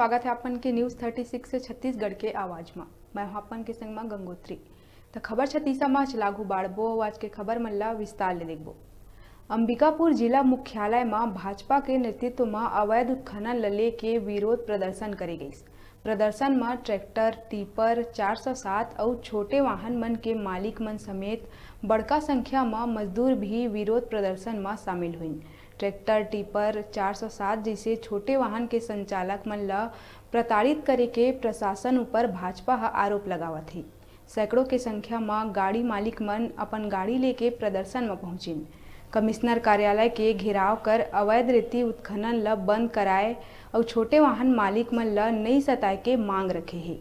स्वागत है आपन के न्यूज़ 36 से छत्तीसगढ़ के आवाज में। मैं हूं आपन के संग में गंगोत्री। तो खबर छत्तीसा में चलागू बाड़बो। आज के खबर मन ला विस्तार ले देखबो। अंबिकापुर जिला मुख्यालय में भाजपा के नेतृत्व में अवैध उत्खनन ल लेके विरोध प्रदर्शन करे गई। प्रदर्शन में ट्रैक्टर, टिपर 407 और छोटे वाहन मन के मालिक मन समेत बड़का संख्या में मजदूर भी विरोध प्रदर्शन में शामिल हुई। ट्रैक्टर, टिपर 407 जैसे छोटे वाहन के संचालक मन ला प्रताड़ित करे के प्रशासन ऊपर भाजपा आरोप लगावत है। सैकड़ों के संख्या में गाड़ी मालिक मन अपन गाड़ी लेके प्रदर्शन में पहुंचिन। कमिश्नर कार्यालय के घेराव कर अवैध रेती उत्खनन ला बंद कराए और छोटे वाहन मालिक मन ला नहीं सताए के मांग रखे है।